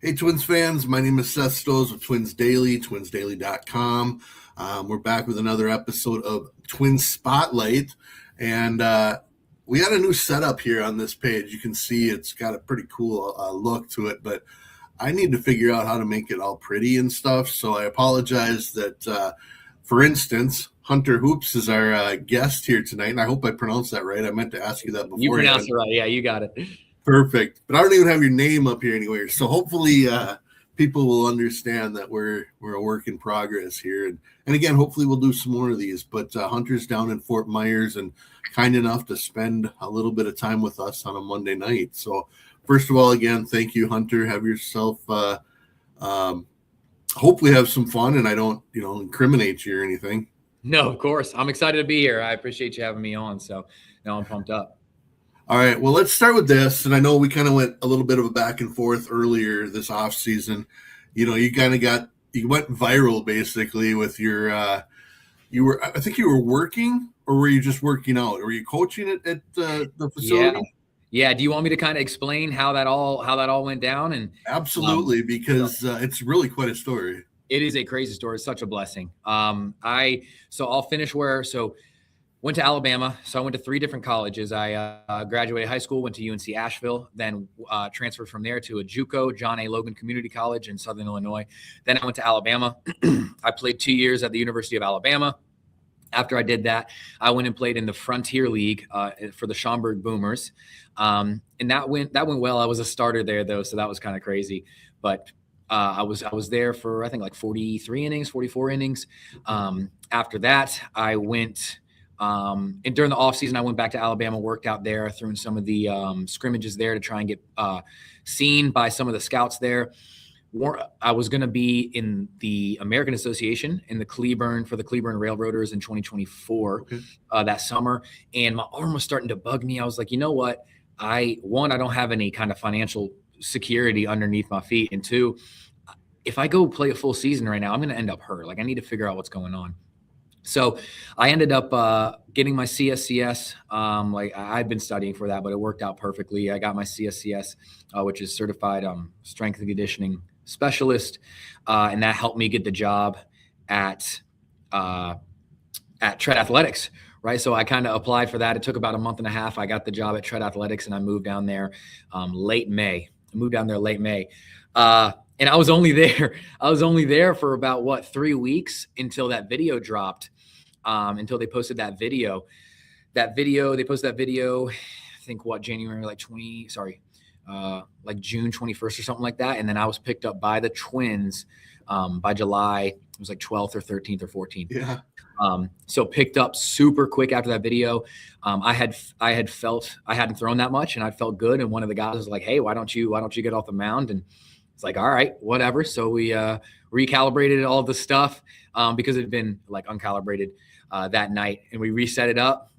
Hey, Twins fans, my name is Seth Stoles with Twins Daily, twinsdaily.com. We're back with another episode of Twins Spotlight, and we got a new setup here on this page. You can see it's got a pretty cool look to it, but I need to figure out how to make it all pretty and stuff, so I apologize that, for instance, Hunter Hoops is our guest here tonight, and I hope I pronounced that right. I meant to ask you that before. You pronounced it right. Yeah, you got it. Perfect. But I don't even have your name up here anywhere. So hopefully people will understand that we're a work in progress here. And again, hopefully we'll do some more of these. But Hunter's down in Fort Myers and kind enough to spend a little bit of time with us on a Monday night. So first of all, again, thank you, Hunter. Have yourself hopefully have some fun, and I don't, incriminate you or anything. No, of course. I'm excited to be here. I appreciate you having me on. So now I'm pumped up. All right, well, let's start with this. And I know we kind of went a little bit of a back and forth earlier this off season. You went viral basically with your, I think you were working, or were you just working out? Or were you coaching at the facility? Yeah. Do you want me to kind of explain how that all went down? And absolutely, because it's really quite a story. It is a crazy story. It's such a blessing. I'll finish went to Alabama. So I went to 3 different colleges. I graduated high school, went to UNC Asheville, then transferred from there to a JUCO, John A. Logan Community College in Southern Illinois. Then I went to Alabama. I played 2 years at the University of Alabama. After I did that, I went and played in the Frontier League for the Schaumburg Boomers. And that went well. I was a starter there though, so that was kind of crazy. But I was there for, I think, like 43 innings, 44 innings. After that, I went and during the offseason, I went back to Alabama, worked out there, threw in some of the scrimmages there to try and get seen by some of the scouts there. I was going to be in the American Association for the Cleburne Railroaders in 2024 that summer. And my arm was starting to bug me. I was like, you know what? I don't have any kind of financial security underneath my feet. And 2, if I go play a full season right now, I'm going to end up hurt. Like, I need to figure out what's going on. So I ended up getting my CSCS. I'd been studying for that, but it worked out perfectly. I got my CSCS, which is Certified Strength and Conditioning Specialist, and that helped me get the job at Tread Athletics. Right, so I kind of applied for that. It took about a month and a half. I got the job at Tread Athletics, and I moved down there late May. And I was only there for about 3 weeks until that video dropped. Until they posted that video. They posted that video, I think January, June 21st or something like that. And then I was picked up by the Twins by July. It was like 12th or 13th or 14th. Yeah. So picked up super quick after that video. I hadn't thrown that much, and I felt good. And one of the guys was like, "Hey, why don't you get off the mound?" And it's like, all right, whatever. So we recalibrated all the stuff because it had been like uncalibrated that night, and we reset it up,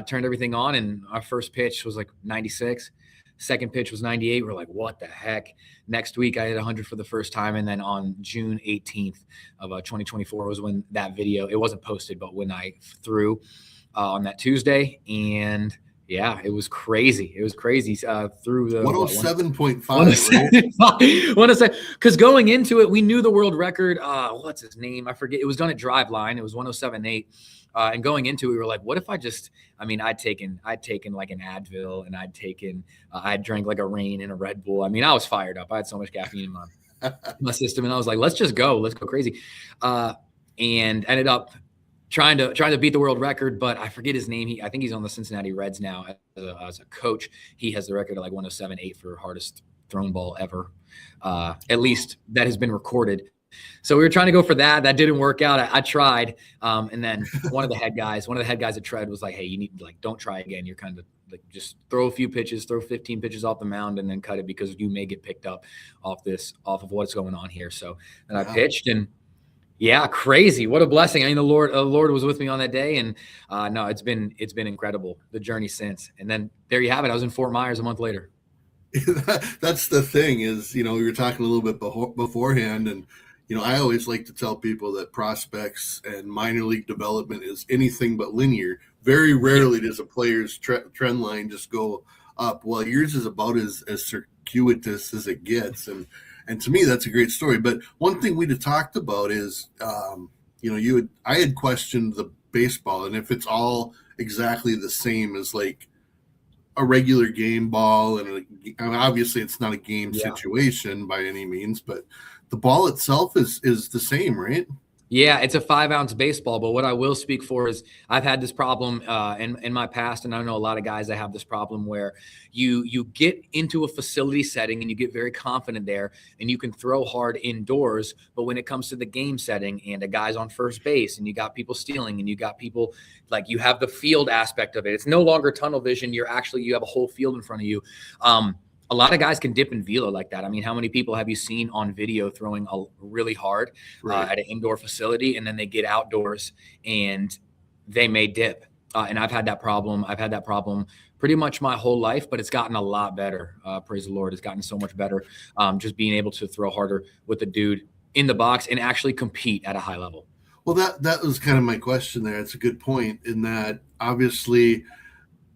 turned everything on, and our first pitch was like 96. Second pitch was 98. We're like, what the heck? Next week, I hit 100 for the first time, and then on June 18th of 2024 was when that video, it wasn't posted, but when I threw on that Tuesday, and yeah, it was crazy. Through the 107.5. Right? Because going into it, we knew the world record. What's his name? I forget. It was done at Driveline. It was 107.8. And going into it, we were like, what if I'd taken like an Advil, and I'd drank like a Reign and a Red Bull. I mean, I was fired up. I had so much caffeine in my system, and I was like, let's go crazy. And ended up trying to beat the world record, but I forget his name. I think he's on the Cincinnati Reds now as a coach. He has the record of like 107.8 for hardest thrown ball ever. At least that has been recorded. So we were trying to go for that. That didn't work out. I tried. And then one of the head guys at Tread was like, hey, you need to don't try again. You're kind of like, just throw a few pitches, throw 15 pitches off the mound, and then cut it, because you may get picked up off of what's going on here. So then I pitched, and yeah, crazy. What a blessing. I mean, the Lord was with me on that day. And no, it's been incredible, the journey since. And then there you have it. I was in Fort Myers a month later. That's the thing is, we were talking a little bit beforehand, and I always like to tell people that prospects and minor league development is anything but linear. Very rarely does a player's trend line just go up. Well, yours is about as circuitous as it gets. And And to me, that's a great story. But one thing we'd have talked about is, I had questioned the baseball and if it's all exactly the same as like a regular game ball. And obviously it's not a game situation by any means, but the ball itself is the same, right? Yeah, it's a 5-ounce baseball, but what I will speak for is I've had this problem in my past, and I know a lot of guys that have this problem where you get into a facility setting and you get very confident there, and you can throw hard indoors, but when it comes to the game setting and a guy's on first base and you got people stealing and you got people like you have the field aspect of it, it's no longer tunnel vision. You have a whole field in front of you. A lot of guys can dip in velo like that. I mean, how many people have you seen on video throwing really hard at an indoor facility, and then they get outdoors and they may dip? And I've had that problem. I've had that problem pretty much my whole life, but it's gotten a lot better. Praise the Lord. It's gotten so much better. Just being able to throw harder with the dude in the box and actually compete at a high level. Well, that was kind of my question there. It's a good point in that obviously –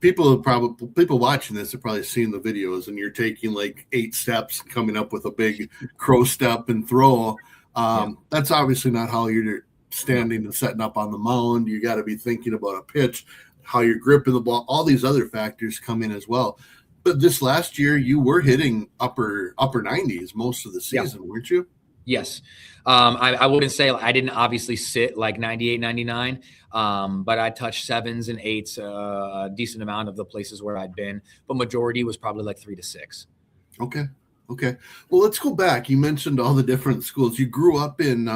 people watching this have probably seen the videos, and you're taking like 8 steps, coming up with a big crow step and throw. That's obviously not how you're standing and setting up on the mound. You got to be thinking about a pitch, how you're gripping the ball. All these other factors come in as well. But this last year, you were hitting upper 90s most of the season, weren't you? Yes. I wouldn't say I didn't obviously sit like 98, 99, but I touched 7s and 8s a decent amount of the places where I'd been, but majority was probably like 3 to 6. Okay. Well, let's go back. You mentioned all the different schools. You grew up in,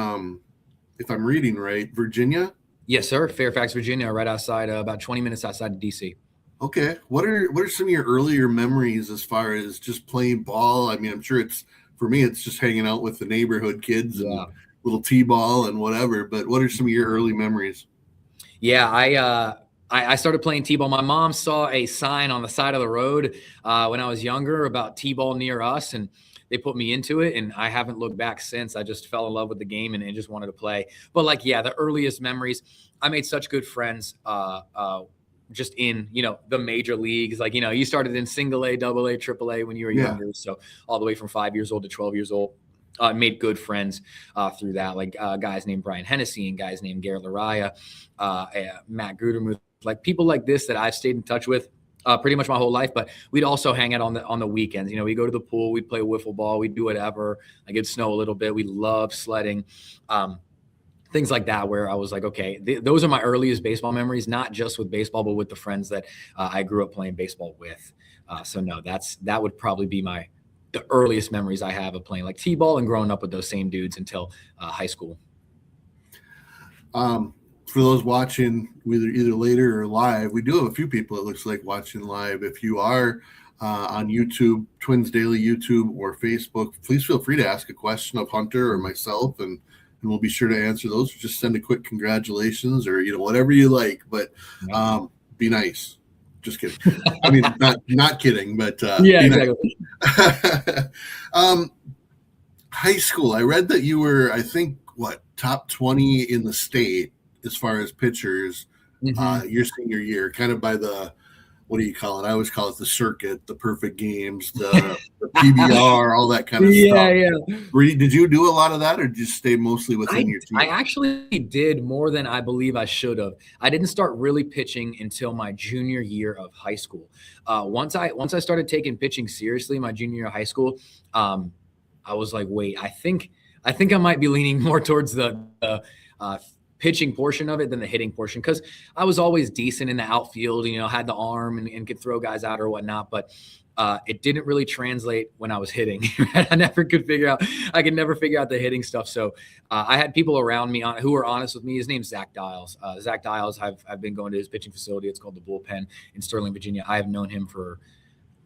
if I'm reading right, Virginia? Yes, sir. Fairfax, Virginia, right outside, about 20 minutes outside of DC. Okay. What are some of your earlier memories as far as just playing ball? I mean, I'm sure for me, it's just hanging out with the neighborhood kids and little t-ball and whatever. But what are some of your early memories? Yeah, I started playing t-ball. My mom saw a sign on the side of the road when I was younger about t-ball near us, and they put me into it, and I haven't looked back since. I just fell in love with the game and just wanted to play. But the earliest memories, I made such good friends just in, the major leagues. Like, you started in single A, double A, triple A when you were younger. So all the way from 5 years old to 12 years old. Made good friends through that, like guys named Brian Hennessy and guys named Garrett Lariah, Matt Gutermuth, like people like this that I've stayed in touch with pretty much my whole life. But we'd also hang out on the weekends. We go to the pool, we'd play wiffle ball, we'd do whatever. Like it'd snow a little bit. We love sledding. Things like that, where I was like, okay, those are my earliest baseball memories, not just with baseball, but with the friends that I grew up playing baseball with. So no, that would probably be the earliest memories I have of playing like t-ball and growing up with those same dudes until high school. For those watching either later or live, we do have a few people, it looks like, watching live. If you are on YouTube, Twins Daily YouTube or Facebook, please feel free to ask a question of Hunter or myself, and we'll be sure to answer those. Just send a quick congratulations or whatever you like, but be nice. Just kidding. I mean, not kidding, but exactly. High school. I read that you were, I think, top 20 in the state as far as pitchers your senior year, kind of by the, what do you call it? I always call it the circuit, the perfect games, the PBR, all that kind of stuff. Yeah. Did you do a lot of that, or did you stay mostly within your team? I actually did more than I believe I should have. I didn't start really pitching until my junior year of high school. Once I started taking pitching seriously, my junior year of high school, I was like, wait, I think I might be leaning more towards the pitching portion of it than the hitting portion, because I was always decent in the outfield, had the arm and could throw guys out or whatnot, but it didn't really translate when I was hitting. I could never figure out the hitting stuff. So I had people around me who were honest with me. His name's Zach Dials. Zach Dials, I've been going to his pitching facility. It's called the Bullpen in Sterling, Virginia. I have known him for,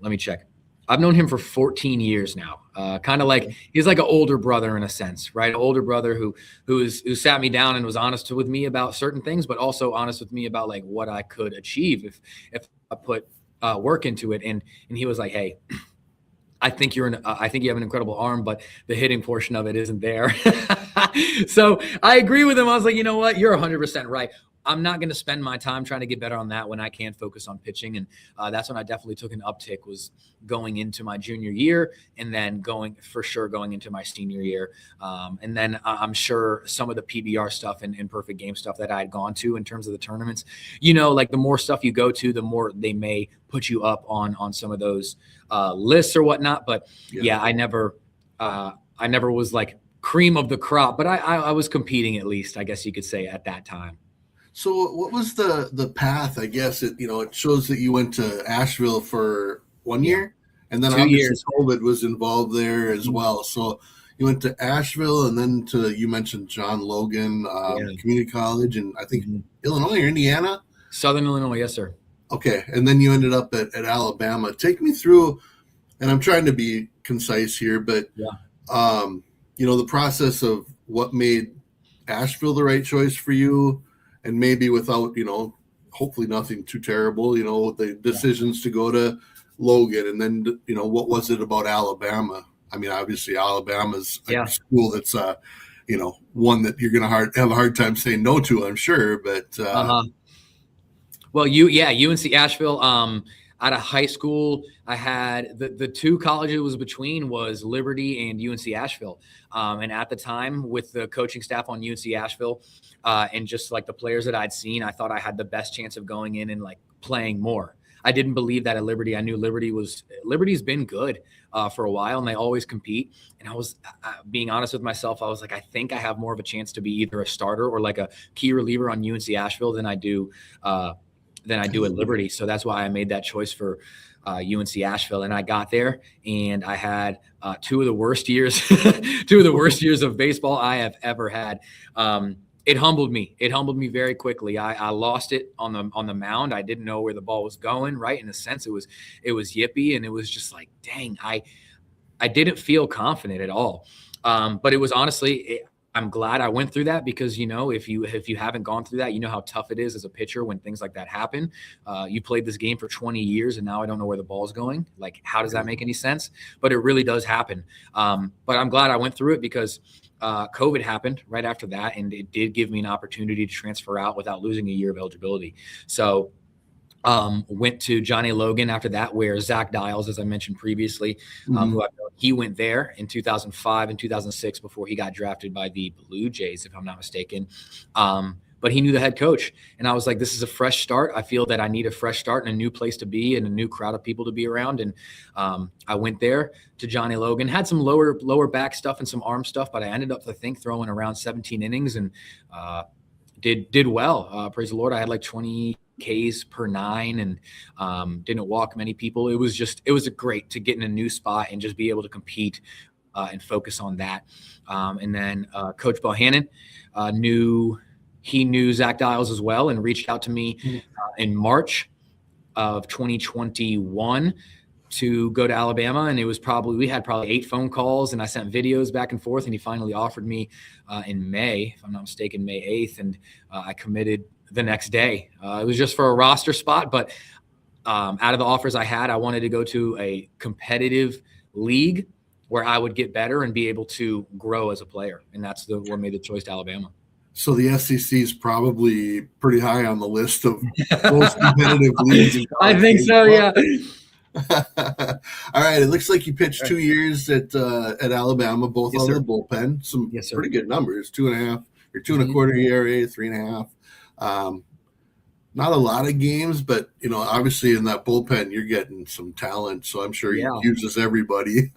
let me check. I've known him for 14 years now. Kind of like he's like an older brother in a sense, right? An older brother who sat me down and was honest with me about certain things, but also honest with me about like what I could achieve if I put work into it. And he was like, hey, I think you have an incredible arm, but the hitting portion of it isn't there. So I agree with him. I was like, you know what? You're 100% right. I'm not going to spend my time trying to get better on that when I can focus on pitching. And that's when I definitely took an uptick, was going into my junior year, and then going into my senior year. And then I'm sure some of the PBR stuff and perfect game stuff that I had gone to in terms of the tournaments, like the more stuff you go to, the more they may put you up on some of those lists or whatnot. But I never was like cream of the crop, but I was competing, at least, I guess you could say, at that time. So what was the path? I guess it shows that you went to Asheville for 1 year, and then 2 years. COVID was involved there as well. So you went to Asheville, and then you mentioned John Logan Community College, and I think Illinois or Indiana? Southern Illinois, yes, sir. Okay, and then you ended up at Alabama. Take me through, and I'm trying to be concise here, but the process of what made Asheville the right choice for you. And maybe without, hopefully nothing too terrible, the decisions to go to Logan. And then, what was it about Alabama? I mean, obviously Alabama's a school that's, one that you're going to have a hard time saying no to, I'm sure. But Well, UNC Asheville. Out of high school, I had the two colleges it was between was Liberty and UNC Asheville. And at the time, with the coaching staff on UNC Asheville and just like the players that I'd seen, I thought I had the best chance of going in and like playing more. I didn't believe that at Liberty. I knew Liberty's been good for a while, and they always compete. And I was being honest with myself. I was like, I think I have more of a chance to be either a starter or like a key reliever on UNC Asheville than I do at Liberty. So that's why I made that choice for UNC Asheville. And I got there, and I had two of the worst years of baseball I have ever had. It humbled me. It humbled me very quickly. I lost it on the mound. I didn't know where the ball was going, right? In a sense, it was yippy, and it was just like, dang, I didn't feel confident at all. But it was honestly, I'm glad I went through that, because, if you haven't gone through that, you know how tough it is as a pitcher when things like that happen. You played this game for 20 years and now I don't know where the ball's going. Like, how does that make any sense? But it really does happen. But I'm glad I went through it, because COVID happened right after that, and it did give me an opportunity to transfer out without losing a year of eligibility. So went to Johnny Logan after that, where Zach Dials, as I mentioned previously, he went there in 2005 and 2006 before he got drafted by the Blue Jays, if I'm not mistaken. But he knew the head coach, and I was like, this is a fresh start. I feel that I need a fresh start and a new place to be and a new crowd of people to be around. And I went there to Johnny Logan, had some lower back stuff and some arm stuff, but I ended up, I think, throwing around 17 innings and did well. Praise the Lord. I had like 20 Ks per 9 and didn't walk many people. It was great to get in a new spot and just be able to compete and focus on that. And then Coach Bohannon knew Zach Dials as well, and reached out to me in March of 2021 to go to Alabama. And we had probably 8 phone calls, and I sent videos back and forth, and he finally offered me in May, if I'm not mistaken, May 8th. And I committed the next day. It was just for a roster spot, but out of the offers I had, I wanted to go to a competitive league where I would get better and be able to grow as a player. And that's what made the choice to Alabama. So the SEC is probably pretty high on the list of most competitive leagues. I think so, yeah. All right. It looks like you pitched 2 years at Alabama, both on the bullpen. Some pretty good numbers, 2.5 or 2.25 ERA, 3.5. Not a lot of games, but obviously in that bullpen you're getting some talent. So I'm sure he uses everybody.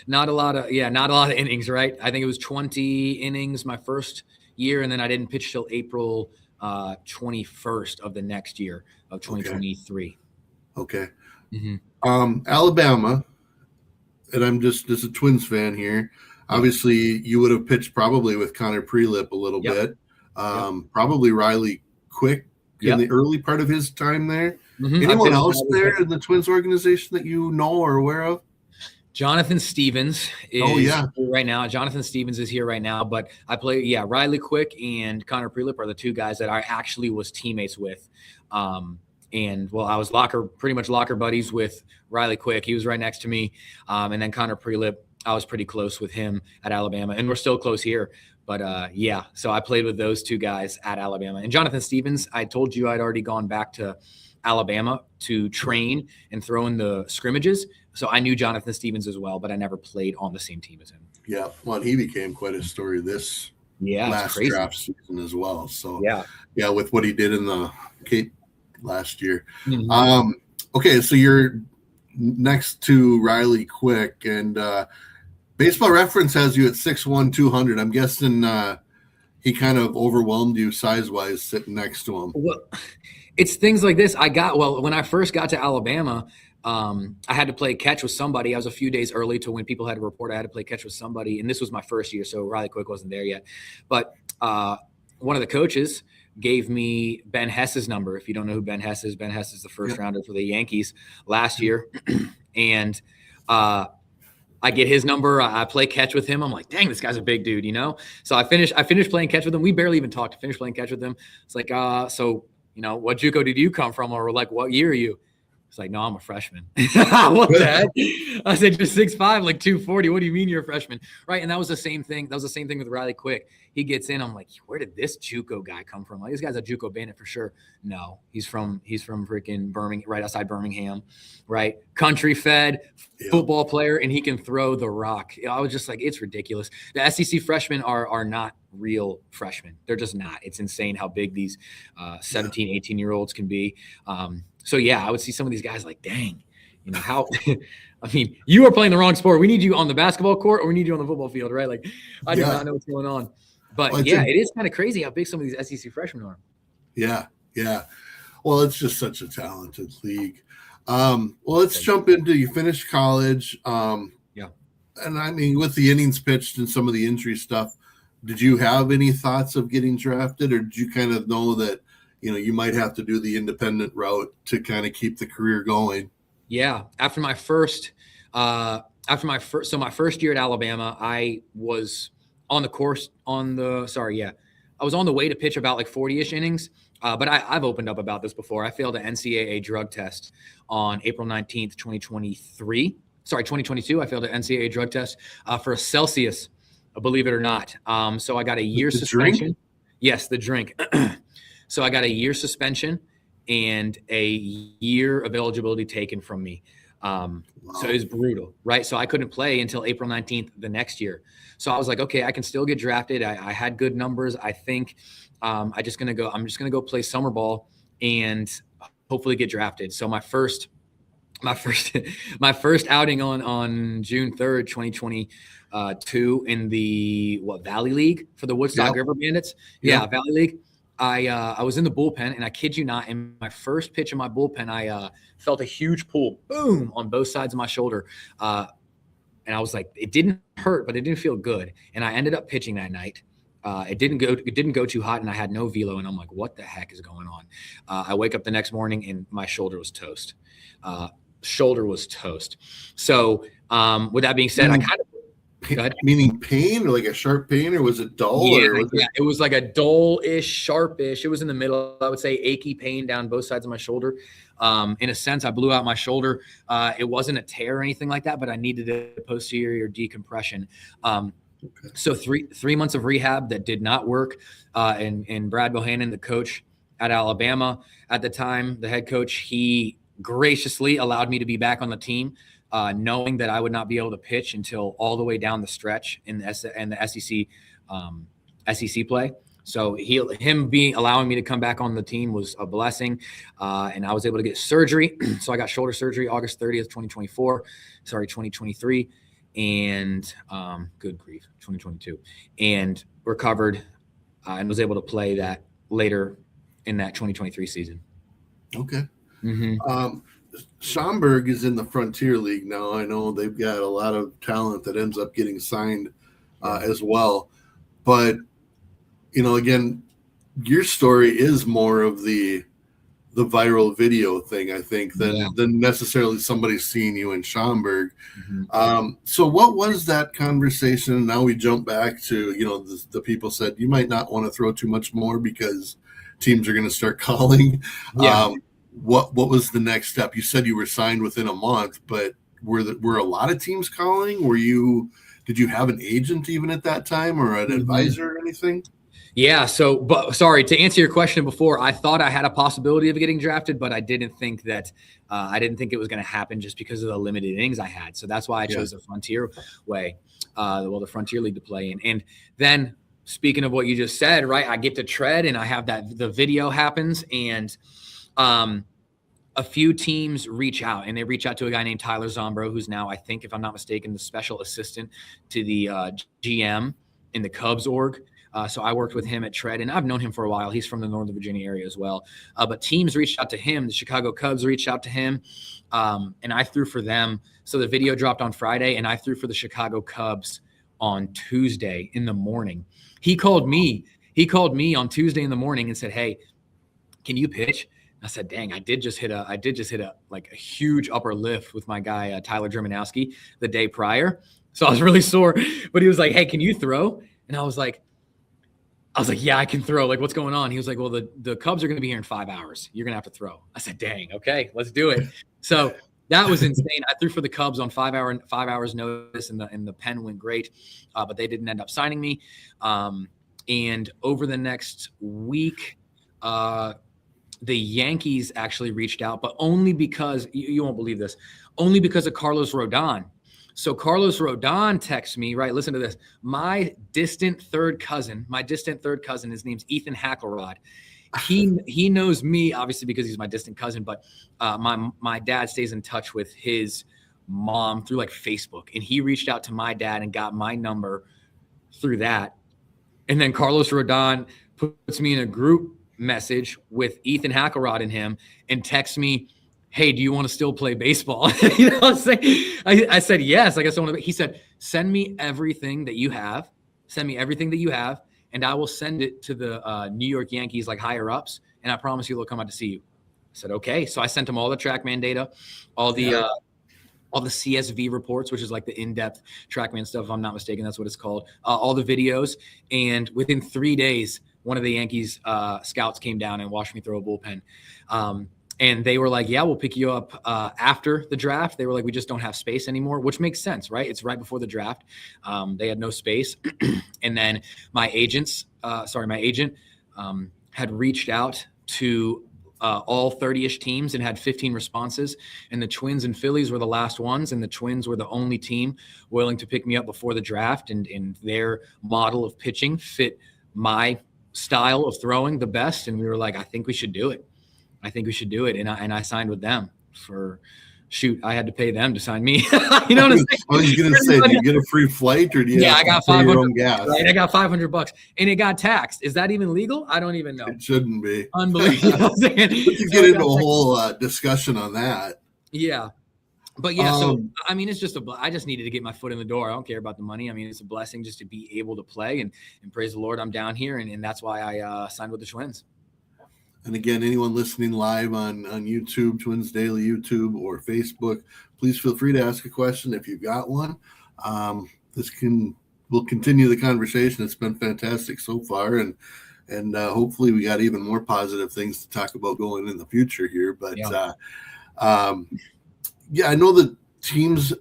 Not a lot of innings, right? I think it was 20 innings my first year, and then I didn't pitch till April 21st of the next year of 2023. Okay. Alabama, and I'm just as a Twins fan here. Obviously, you would have pitched probably with Connor Prelip a little bit. Probably Riley Quick in the early part of his time there. Anyone else there in the Twins organization that you know or aware of? Jonathan Stevens is here right now. Jonathan Stevens is here right now, but I play, Riley Quick and Connor Prelip are the two guys that I actually was teammates with. I was pretty much locker buddies with Riley Quick. He was right next to me. And then Connor Prelip, I was pretty close with him at Alabama, and we're still close here. But yeah, so I played with those two guys at Alabama. And Jonathan Stevens, I told you I'd already gone back to Alabama to train and throw in the scrimmages. So I knew Jonathan Stevens as well, but I never played on the same team as him. Yeah, well, he became quite a story this last draft season as well. So yeah, with what he did in the Cape last year. Mm-hmm. Okay, so you're next to Riley Quick, and Baseball Reference has you at 6'1", 200. I'm guessing he kind of overwhelmed you size-wise sitting next to him. Well, it's things like this. When I first got to Alabama, I had to play catch with somebody. I was a few days early to when people had to report. I had to play catch with somebody, and this was my first year, so Riley Quick wasn't there yet. But one of the coaches gave me Ben Hess's number. If you don't know who Ben Hess is the first rounder for the Yankees last year. And I get his number. I play catch with him. I'm like, dang, this guy's a big dude, you know? So I finished playing catch with him. We barely even talked. I finished playing catch with him. It's like, so, you know, what JUCO did you come from? Or like, what year are you? It's like, no, I'm a freshman. What the heck? I said, you're 6'5", like 240. What do you mean you're a freshman? Right. And that was the same thing. That was the same thing with Riley Quick. He gets in. I'm like, where did this JUCO guy come from? Like, this guy's a JUCO bandit for sure. No, he's from freaking Birmingham, right outside Birmingham, right? Country fed football player, and he can throw the rock. I was just like, it's ridiculous. The SEC freshmen are not real freshmen. They're just not. It's insane how big these 17, 18-year-olds can be. So, yeah, I would see some of these guys like, dang, you know, how – I mean, you are playing the wrong sport. We need you on the basketball court or we need you on the football field, right? Like, I do not know what's going on. But, it is kind of crazy how big some of these SEC freshmen are. Yeah, yeah. Well, it's just such a talented league. Well, let's jump into – you finished college. And, I mean, with the innings pitched and some of the injury stuff, did you have any thoughts of getting drafted, or did you kind of know that, you know, you might have to do the independent route to kind of keep the career going? Yeah. My first year at Alabama, I was on the way to pitch about like 40-ish innings. But I've opened up about this before. I failed an NCAA drug test on April 19th, 2022. I failed an NCAA drug test for a Celsius, believe it or not. So I got a year suspension. Drink? Yes, the drink. So I got a year suspension and a year of eligibility taken from me. So it was brutal, right? So I couldn't play until April 19th the next year. So I was like, okay, I can still get drafted. I had good numbers. I think I'm just gonna go play summer ball and hopefully get drafted. So my first outing on June 3rd, 2022 in the Valley League for the Woodstock River Bandits. Yeah, Valley League. I was in the bullpen, and I kid you not, in my first pitch in my bullpen, I felt a huge pull, boom, on both sides of my shoulder. And I was like, it didn't hurt, but it didn't feel good. And I ended up pitching that night. It didn't go too hot, and I had no velo, and I'm like, what the heck is going on? I wake up the next morning, and my shoulder was toast. So with that being said, I kind of – meaning pain, or like a sharp pain, or was it dull? It was like a dull-ish, sharp-ish. It was in the middle. I would say achy pain down both sides of my shoulder. In a sense, I blew out my shoulder. It wasn't a tear or anything like that, but I needed a posterior decompression. So three months of rehab that did not work. And Brad Bohannon, the coach at Alabama at the time, the head coach, he graciously allowed me to be back on the team. Knowing that I would not be able to pitch until all the way down the stretch in the SEC play. So allowing me to come back on the team was a blessing. And I was able to get surgery. So I got shoulder surgery August 30th, 2023. And good grief, 2022. And recovered and was able to play that later in that 2023 season. Okay. Mm-hmm. Schaumburg is in the Frontier League now. I know they've got a lot of talent that ends up getting signed as well. But, you know, again, your story is more of the viral video thing, I think, than necessarily somebody seeing you in Schaumburg. Mm-hmm. So what was that conversation? Now we jump back to, you know, the people said you might not want to throw too much more because teams are going to start calling. Yeah. What was the next step? You said you were signed within a month, but were a lot of teams calling? Did you have an agent even at that time, or an advisor or anything? Yeah. So, but sorry, to answer your question before, I thought I had a possibility of getting drafted, but I didn't think that it was going to happen just because of the limited innings I had. So that's why I chose the Frontier way, the Frontier League to play in. And then, speaking of what you just said, right, I get to tread, and I have the video happens, and a few teams reach out, and they reach out to a guy named Tyler Zombro, who's now, I think, if I'm not mistaken, the special assistant to the GM in the Cubs org. So I worked with him at Tread, and I've known him for a while. He's from the Northern Virginia area as well. But teams reached out to him. The Chicago Cubs reached out to him, and I threw for them. So the video dropped on Friday, and I threw for the Chicago Cubs on Tuesday in the morning. He called me on Tuesday in the morning and said, "Hey, can you pitch?" I said, "Dang, I did just hit a like a huge upper lift with my guy Tyler Germanowski the day prior, so I was really sore." But he was like, "Hey, can you throw?" And I was like, "Yeah, I can throw. Like, what's going on?" He was like, "Well, the Cubs are going to be here in 5 hours. You're going to have to throw." I said, "Dang, okay, let's do it." So that was insane. I threw for the Cubs on 5 hours notice, and the pen went great, but they didn't end up signing me. And over the next week, the Yankees actually reached out, but only because you won't believe this, only because of Carlos Rodon. So Carlos Rodon texts me, right? Listen to this. My distant third cousin, his name's Ethan Hackelrod. He knows me, obviously, because he's my distant cousin, but my dad stays in touch with his mom through like Facebook. And he reached out to my dad and got my number through that. And then Carlos Rodon puts me in a group message with Ethan Hackelrod and him and texts me, "Hey, do you want to still play baseball?" You know what I'm saying? I said, "Yes, I guess I want to." He said, "Send me everything that you have. And I will send it to the New York Yankees, like higher ups, and I promise you they'll come out to see you." I said, "Okay." So I sent him all the TrackMan data, all the CSV reports, which is like the in-depth TrackMan stuff, if I'm not mistaken, that's what it's called, all the videos. And within 3 days, one of the Yankees scouts came down and watched me throw a bullpen. And they were like, "Yeah, we'll pick you up after the draft." They were like, "We just don't have space anymore," which makes sense, right? It's right before the draft. They had no space. And then my agent had reached out to all 30-ish teams and had 15 responses. And the Twins and Phillies were the last ones. And the Twins were the only team willing to pick me up before the draft. And their model of pitching fit my style of throwing the best. And we were like, I think we should do it. And I signed with them I had to pay them to sign me. You know what I'm saying? I was going to say, do you get a free flight, or do you I got 500 gas? Right? I got $500 and it got taxed. Is that even legal? I don't even know. It shouldn't be. Unbelievable. You get into a whole discussion on that. Yeah. But yeah, so I mean, it's just I just needed to get my foot in the door. I don't care about the money. I mean, it's a blessing just to be able to play, and praise the Lord, I'm down here, and that's why I signed with the Twins. And again, anyone listening live on YouTube, Twins Daily YouTube, or Facebook, please feel free to ask a question if you've got one. We'll continue the conversation. It's been fantastic so far, and hopefully we got even more positive things to talk about going in the future here. But I know that teams,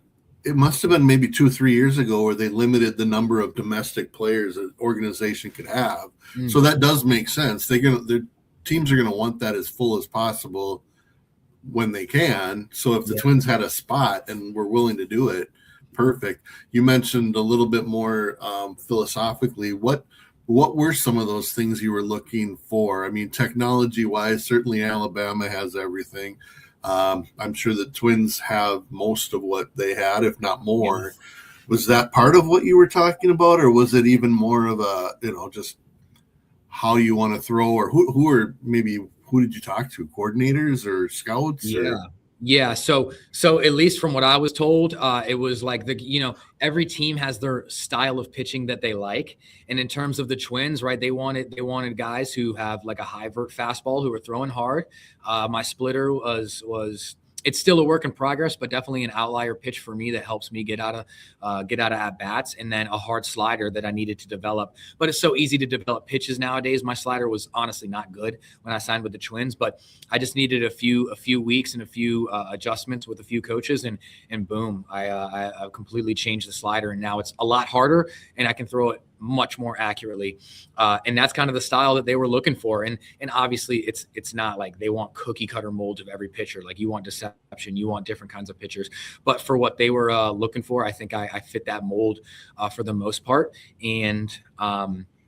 it must have been maybe 2 or 3 years ago, where they limited the number of domestic players an organization could have. So that does make sense. Their teams are going to want that as full as possible when they can. So if the Twins had a spot and were willing to do it, perfect. You mentioned a little bit more philosophically. What were some of those things you were looking for? I mean, technology-wise, certainly Alabama has everything. I'm sure the Twins have most of what they had, if not more. Yes. Was that part of what you were talking about, or was it even more of a, just how you want to throw, or who did you talk to? Coordinators or scouts? Yeah. So at least from what I was told, it was like every team has their style of pitching that they like. And in terms of the Twins, right, they wanted guys who have like a high vert fastball, who are throwing hard. My splitter was it's still a work in progress, but definitely an outlier pitch for me that helps me get out of at bats, and then a hard slider that I needed to develop. But it's so easy to develop pitches nowadays. My slider was honestly not good when I signed with the Twins, but I just needed a few weeks and a few adjustments with a few coaches, and boom, I completely changed the slider, and now it's a lot harder, and I can throw it much more accurately, and that's kind of the style that they were looking for. And obviously, it's not like they want cookie cutter molds of every pitcher. Like, you want deception, you want different kinds of pitchers. But for what they were looking for, I think I fit that mold for the most part. And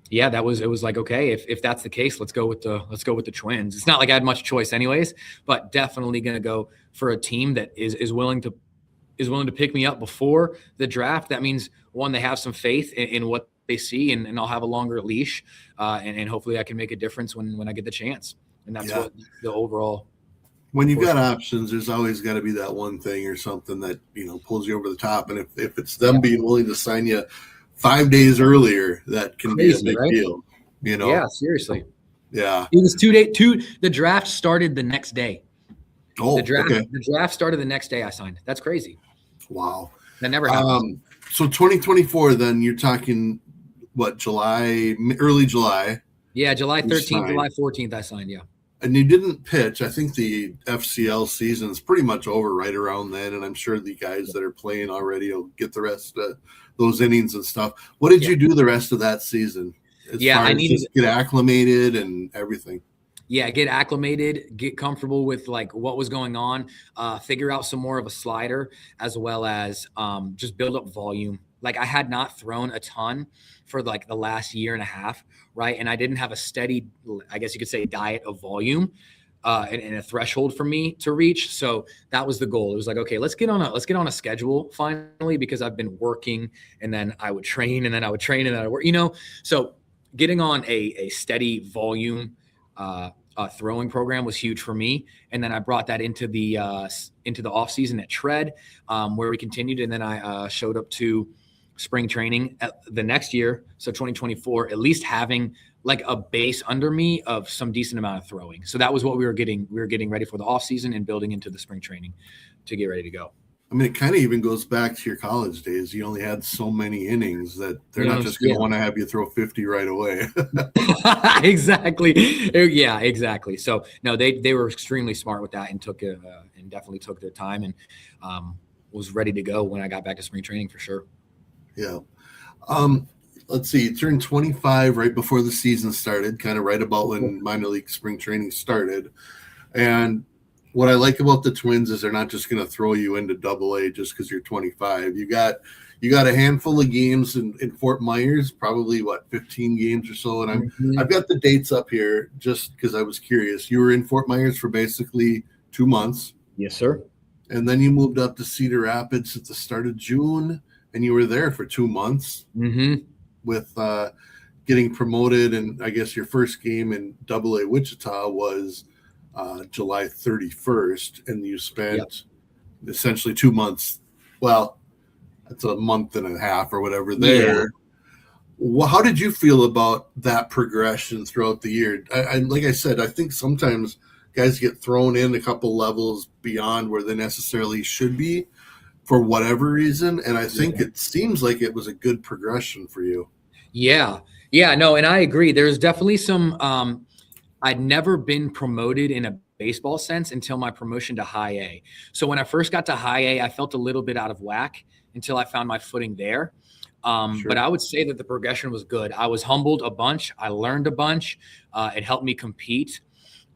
yeah, it was like, okay, if that's the case, let's go with the Twins. It's not like I had much choice, anyways. But definitely going to go for a team that is willing to pick me up before the draft. That means, one, they have some faith in what they see, and I'll have a longer leash, and hopefully I can make a difference when I get the chance. And that's what the overall. When you've got options, there's always got to be that one thing or something that, pulls you over the top. And if it's them being willing to sign you 5 days earlier, that can Crazy, be a big deal. Yeah, seriously. Yeah. It was 2 days. The draft started the next day. Oh, the draft, okay. The draft started the next day I signed. That's crazy. Wow. That never happened. So 2024, then you're talking what, early July? Yeah, July 13th, July 14th I signed, yeah. And you didn't pitch. I think the FCL season is pretty much over right around then, and I'm sure the guys that are playing already will get the rest of those innings and stuff. What did you do the rest of that season? I needed to get acclimated and everything. Yeah, get acclimated, get comfortable with like what was going on, figure out some more of a slider, as well as just build up volume. Like, I had not thrown a ton for like the last year and a half, right? And I didn't have a steady, I guess you could say, diet of volume and a threshold for me to reach. So that was the goal. It was like, okay, let's get on a schedule finally, because I've been working, and then I would train, and then I would train, and then I would work, So getting on a steady volume throwing program was huge for me. And then I brought that into the off season at Shred, where we continued. And then I showed up to spring training the next year. So 2024, at least having like a base under me of some decent amount of throwing. So that was what we were getting. We were getting ready for the off season and building into the spring training to get ready to go. I mean, it kind of even goes back to your college days. You only had so many innings that they're not just going to want to have you throw 50 right away. Exactly. Yeah, exactly. So no, they were extremely smart with that, and definitely took their time, and was ready to go when I got back to spring training for sure. Yeah. Let's see. You turned 25 right before the season started, kind of right about when minor league spring training started. And what I like about the Twins is they're not just going to throw you into AA just because you're 25. You got a handful of games in Fort Myers, probably 15 games or so. And I've got the dates up here just because I was curious. You were in Fort Myers for basically 2 months. Yes, sir. And then you moved up to Cedar Rapids at the start of June, and you were there for 2 months with getting promoted. And I guess your first game in AA Wichita was July 31st, and you spent essentially 2 months. Well, that's a month and a half or whatever there. Yeah. Well, how did you feel about that progression throughout the year? I like I said, I think sometimes guys get thrown in a couple levels beyond where they necessarily should be for whatever reason, and I think it seems like it was a good progression for you. Yeah, no, and I agree. There's definitely some. I'd never been promoted in a baseball sense until my promotion to high A. So when I first got to high A, I felt a little bit out of whack until I found my footing there. But I would say that the progression was good. I was humbled a bunch. I learned a bunch. It helped me compete.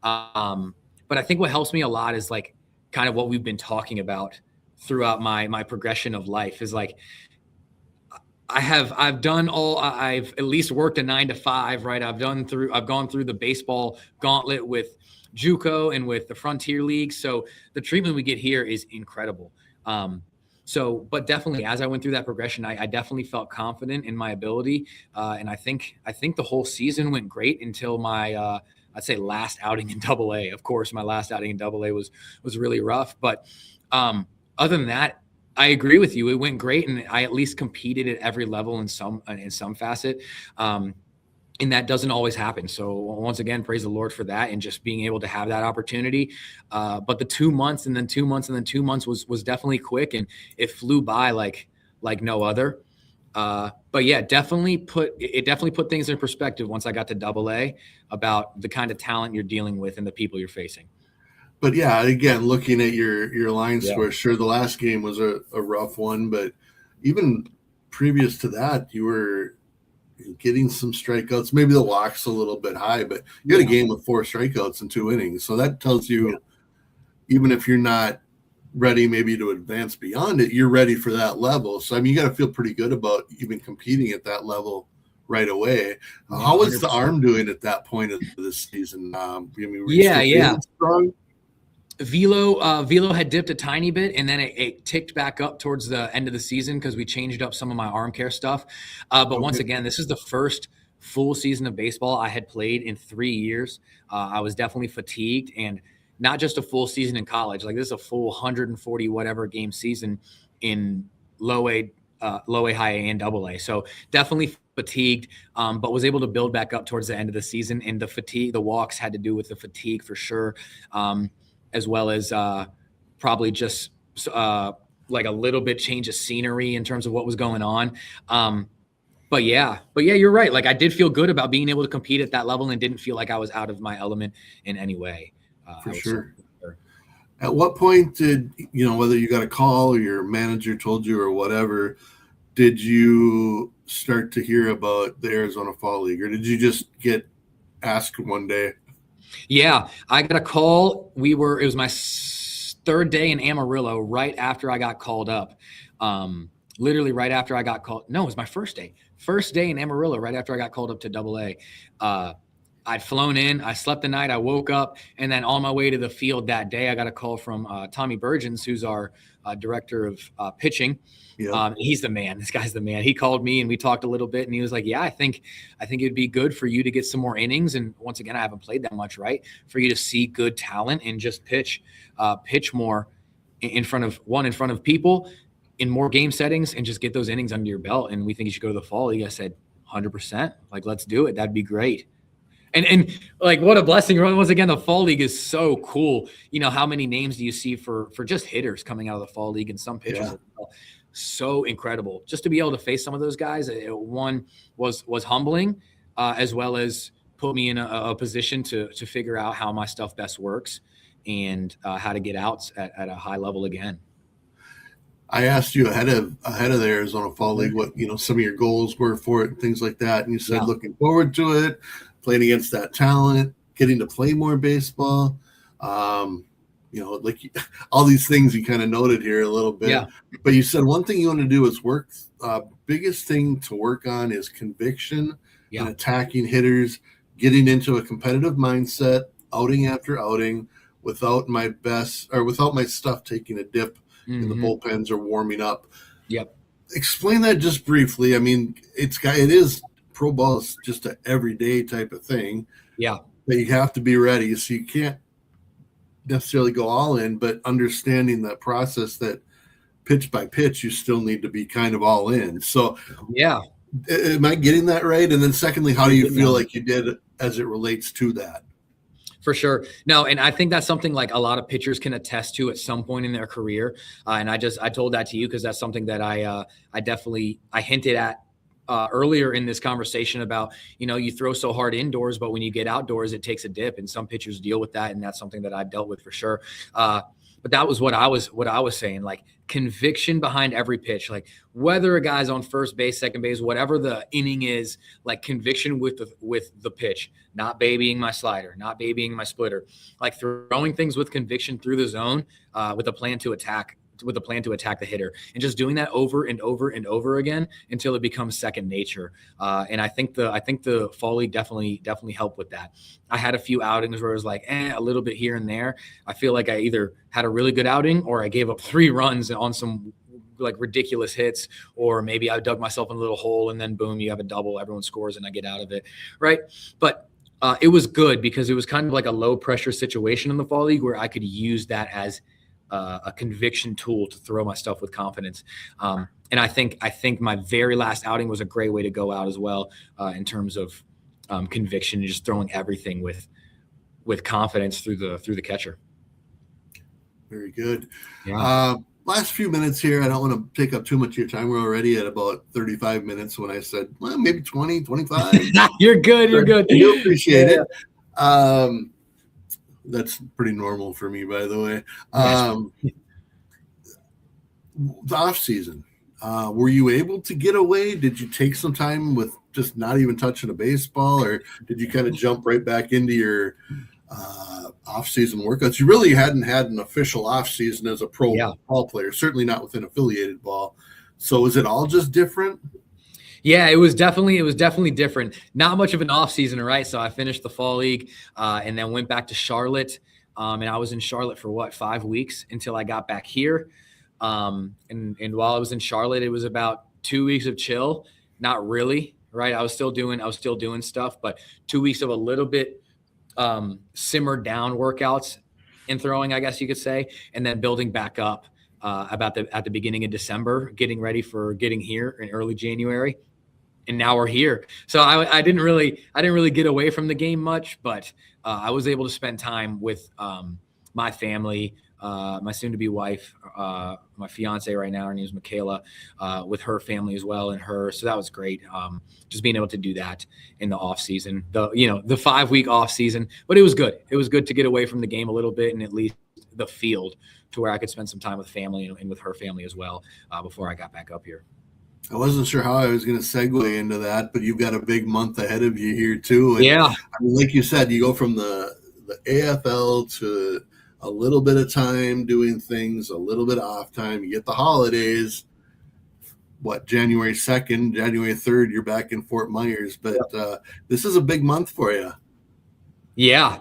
But I think what helps me a lot is like kind of what we've been talking about throughout my progression of life is like, I've at least worked a 9 to 5, right? I've gone through the baseball gauntlet with JUCO and with the Frontier League. So the treatment we get here is incredible. But definitely as I went through that progression, I definitely felt confident in my ability. And I think the whole season went great until my, I'd say last outing in AA. Of course, my last outing in AA was really rough. But other than that, I agree with you. It went great, and I at least competed at every level in some facet. And that doesn't always happen. So once again, praise the Lord for that and just being able to have that opportunity. But the 2 months and then 2 months and then 2 months was definitely quick, and it flew by like no other. But yeah, definitely put things in perspective once I got to AA about the kind of talent you're dealing with and the people you're facing. But yeah, again, looking at your line score, sure, the last game was a rough one, but even previous to that, you were getting some strikeouts. Maybe the walk's a little bit high, but you had a game with 4 strikeouts in 2 innings. So that tells you, even if you're not ready maybe to advance beyond it, you're ready for that level. So, I mean, you got to feel pretty good about even competing at that level right away. How was the arm doing at that point of this season? Strong? Velo had dipped a tiny bit, and then it ticked back up towards the end of the season because we changed up some of my arm care stuff. But once again, this is the first full season of baseball I had played in 3 years. I was definitely fatigued, and not just a full season in college. Like, this is a full 140 whatever game season in low A, high A, and AA. So definitely fatigued, but was able to build back up towards the end of the season. And the walks had to do with the fatigue for sure. As well as probably just like a little bit change of scenery in terms of what was going on. But yeah, you're right. Like, I did feel good about being able to compete at that level and didn't feel like I was out of my element in any way. For sure. At what point did, whether you got a call or your manager told you or whatever, did you start to hear about the Arizona Fall League, or did you just get asked one day? Yeah, I got a call. It was my 3rd day in Amarillo right after I got called up. Literally right after I got called. No, it was my first day. First day in Amarillo right after I got called up to AA. I'd flown in. I slept the night. I woke up, and then on my way to the field that day, I got a call from Tommy Burgens, who's our director of pitching. Yeah. He's the man. This guy's the man. He called me and we talked a little bit, and he was like, yeah, I think it'd be good for you to get some more innings. And once again, I haven't played that much, right? For you to see good talent and just pitch more in front of people in more game settings and just get those innings under your belt. And we think you should go to the Fall League. I said, 100%. Like, let's do it. That'd be great. And like, what a blessing. Once again, the Fall League is so cool. How many names do you see for just hitters coming out of the Fall League, and some pitchers as well? So incredible just to be able to face some of those guys. One was humbling, as well as put me in a position to figure out how my stuff best works and how to get outs at a high level again. I asked you ahead of the Arizona Fall League what some of your goals were for it and things like that, and you said looking forward to it, playing against that talent, getting to play more baseball. Like all these things you kind of noted here a little bit. Yeah. But you said one thing you want to do is work. Biggest thing to work on is conviction and attacking hitters, getting into a competitive mindset, outing after outing, without my stuff taking a dip in the bullpens or warming up. Yep. Explain that just briefly. I mean, it is pro ball is just an everyday type of thing. Yeah. That you have to be ready. So you can't necessarily go all in, but understanding that process that pitch by pitch, you still need to be kind of all in. So yeah. Am I getting that right? And then secondly, how do you feel like you did as it relates to that? For sure. No, and I think that's something like a lot of pitchers can attest to at some point in their career. And I told that to you because that's something that I hinted at earlier in this conversation about, you throw so hard indoors, but when you get outdoors, it takes a dip, and some pitchers deal with that. And that's something that I've dealt with for sure. But that was what I was saying, like conviction behind every pitch, like whether a guy's on first base, second base, whatever the inning is, like conviction with the pitch, not babying my slider, not babying my splitter, like throwing things with conviction through the zone, with a plan to attack the hitter, and just doing that over and over and over again until it becomes second nature. And I think the Fall League definitely helped with that. I had a few outings where it was like, a little bit here and there. I feel like I either had a really good outing or I gave up 3 runs on some like ridiculous hits, or maybe I dug myself in a little hole and then boom, you have a double, everyone scores and I get out of it. Right. But it was good because it was kind of like a low pressure situation in the Fall League where I could use that as a conviction tool to throw my stuff with confidence. And I think my very last outing was a great way to go out as well, in terms of conviction and just throwing everything with confidence through the catcher. Very good. Yeah. Last few minutes here. I don't want to take up too much of your time. We're already at about 35 minutes when I said, well, maybe 20, 25. You're good. You're good. I do appreciate it. That's pretty normal for me, by the way. The off season, were you able to get away? Did you take some time with just not even touching a baseball, or did you kind of jump right back into your off-season workouts? You really hadn't had an official off-season as a pro ball player, certainly not within affiliated ball. So is it all just different? Yeah, it was definitely different. Not much of an off-season, right? So I finished the fall league and then went back to Charlotte. And I was in Charlotte for 5 weeks until I got back here. And while I was in Charlotte, it was about 2 weeks of chill. Not really, right? I was still doing stuff, but 2 weeks of a little bit simmered down workouts in throwing, I guess you could say, and then building back up at the beginning of December, getting ready for getting here in early January. And now we're here. So I didn't really get away from the game much, but I was able to spend time with my family, my soon-to-be wife, my fiance right now, her name is Michaela, with her family as well, and her. So that was great. Just being able to do that in the off season, the 5-week off season, but it was good. It was good to get away from the game a little bit and at least the field to where I could spend some time with family and with her family as well before I got back up here. I wasn't sure how I was going to segue into that, but you've got a big month ahead of you here too. And yeah. I mean, like you said, you go from the AFL to a little bit of time doing things, a little bit of off time. You get the holidays. January 2nd, January 3rd, you're back in Fort Myers. But this is a big month for you. Yeah.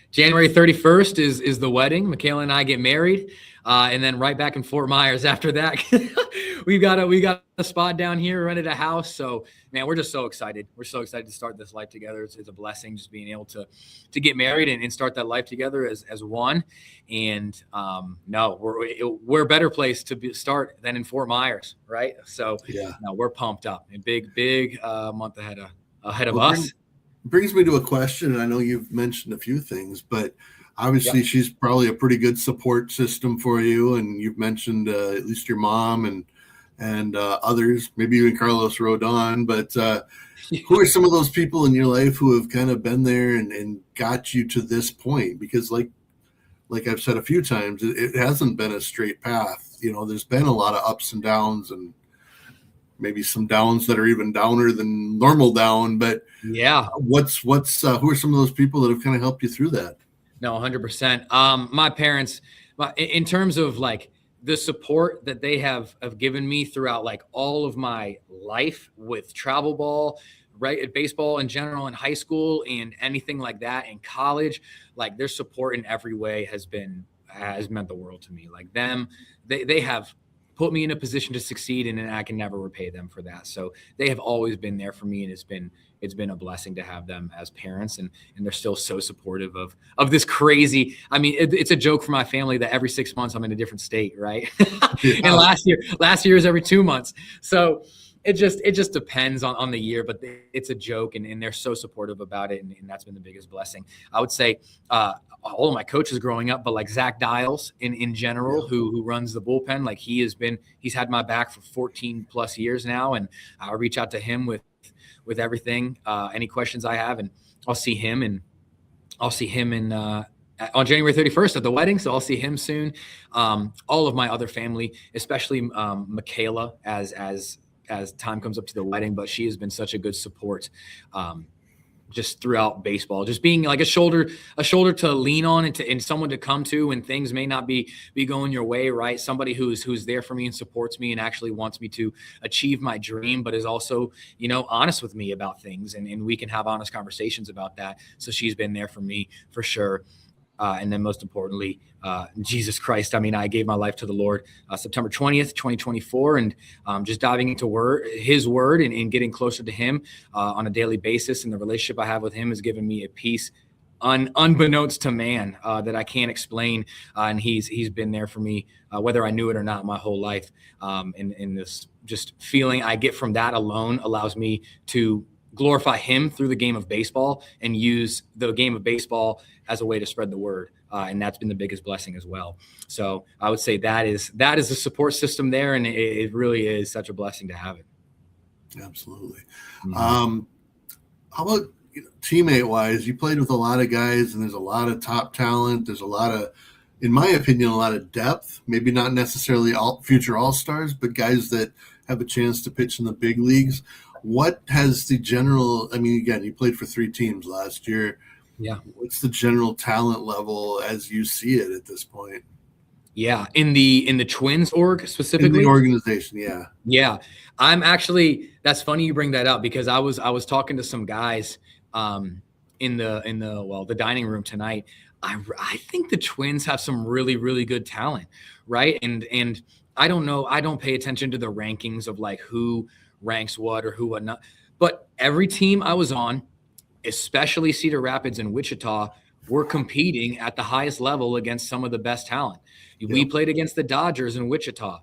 January 31st is the wedding. Michaela and I get married. And then right back in Fort Myers after that. we got a spot down here, rented a house. So, man, we're just so excited. We're so excited to start this life together. It's a blessing just being able to get married and start that life together as one. And we're a better place to start than in Fort Myers, right? So, we're pumped up. A big month ahead of us. Brings me to a question, and I know you've mentioned a few things, but obviously she's probably a pretty good support system for you, and you've mentioned at least your mom and others, maybe even Carlos Rodon, but who are some of those people in your life who have kind of been there and got you to this point? Because like I've said a few times, it hasn't been a straight path. There's been a lot of ups and downs, and maybe some downs that are even downer than normal down, but what's who are some of those people that have kind of helped you through that? No, 100%. My parents, in terms of like the support that they have given me throughout like all of my life with travel ball, right, baseball in general in high school and anything like that in college, like their support in every way has meant the world to me. Like they have put me in a position to succeed, and I can never repay them for that. So they have always been there for me, and it's been a blessing to have them as parents, and they're still so supportive of this crazy. I mean, it's a joke for my family that every 6 months I'm in a different state, right? And last year is every 2 months. So it just depends on the year, but it's a joke, and they're so supportive about it, and that's been the biggest blessing. I would say all of my coaches growing up, but like Zach Dials in general, who runs the bullpen, like he's had my back for 14 plus years now, and I'll reach out to him with everything, any questions I have, and I'll see him on January 31st at the wedding. So I'll see him soon. All of my other family, especially Michaela, as time comes up to the wedding, but she has been such a good support just throughout baseball, just being like a shoulder to lean on and someone to come to when things may not be going your way, right? Somebody who's there for me and supports me and actually wants me to achieve my dream, but is also, honest with me about things, and we can have honest conversations about that. So she's been there for me for sure. And then most importantly, Jesus Christ. I mean, I gave my life to the Lord September 20th, 2024, and just diving into his word and getting closer to him on a daily basis. And the relationship I have with him has given me a peace unbeknownst to man that I can't explain. And he's been there for me, whether I knew it or not, my whole life. And this just feeling I get from that alone allows me to glorify him through the game of baseball and use the game of baseball as a way to spread the word. And that's been the biggest blessing as well. So I would say that is the support system there. And it really is such a blessing to have it. Absolutely. Mm-hmm. How about teammate wise? You played with a lot of guys, and there's a lot of top talent. There's a lot of, in my opinion, a lot of depth. Maybe not necessarily future all-stars, but guys that have a chance to pitch in the big leagues. What has the general? I mean, again, you played for 3 teams last year. Yeah. What's the general talent level as you see it at this point? Yeah, in the Twins org specifically. In the organization, yeah. Yeah, I'm actually. That's funny you bring that up because I was talking to some guys in the dining room tonight. I think the Twins have some really, really good talent, right? And I don't know. I don't pay attention to the rankings of like who ranks what or who what not. But every team I was on, especially Cedar Rapids and Wichita, were competing at the highest level against some of the best talent. Yep. We played against the Dodgers in Wichita.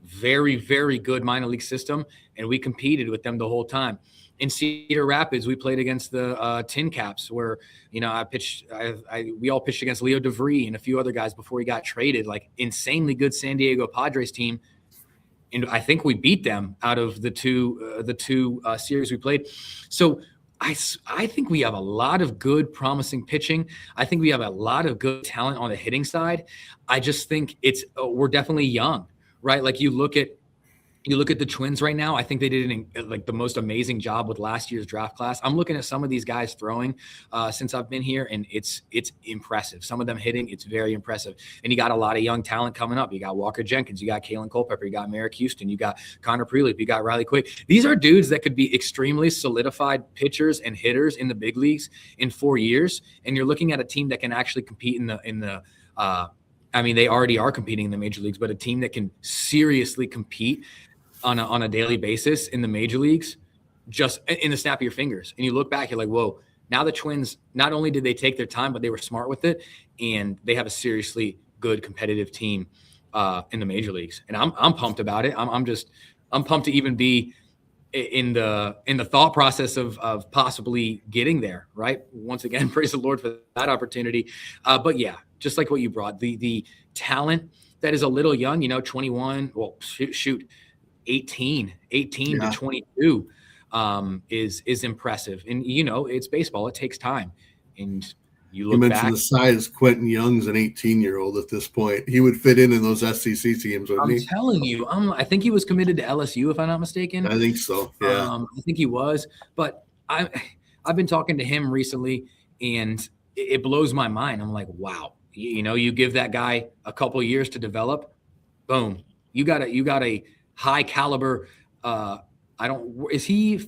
Very, very good minor league system, and we competed with them the whole time. In Cedar Rapids, we played against the Tin Caps, where we all pitched against Leo DeVry and a few other guys before he got traded. Like insanely good San Diego Padres team, and I think we beat them out of the two series we played. So I think we have a lot of good, promising pitching. I think we have a lot of good talent on the hitting side. I just think we're definitely young, right? Like you look at the Twins right now. I think they did the most amazing job with last year's draft class. I'm looking at some of these guys throwing since I've been here, and it's impressive. Some of them hitting, it's very impressive. And you got a lot of young talent coming up. You got Walker Jenkins, you got Kalen Culpepper, you got Merrick Houston, you got Connor Prelip, you got Riley Quick. These are dudes that could be extremely solidified pitchers and hitters in the big leagues in 4 years. And you're looking at a team that can actually compete in the I mean, they already are competing in the major leagues, but a team that can seriously compete on a daily basis in the major leagues, just in the snap of your fingers. And you look back, you're like, whoa, now the Twins, not only did they take their time, but they were smart with it. And they have a seriously good competitive team in the major leagues. And I'm pumped about it. I'm pumped to even be in the thought process of possibly getting there. Right. Once again, praise the Lord for that opportunity. But yeah, just like what you brought, the talent that is a little young, 21, well, shoot, 18 to 22 is impressive. And, it's baseball. It takes time. And you look back. You mentioned the size. Quentin Young's an 18-year-old at this point. He would fit in those SEC teams, wouldn't he? I'm telling you. I think he was committed to LSU, if I'm not mistaken. I think so, yeah. I think he was. But I've been talking to him recently, and it blows my mind. I'm like, wow. You give that guy a couple of years to develop, boom. You got a high caliber. Where's he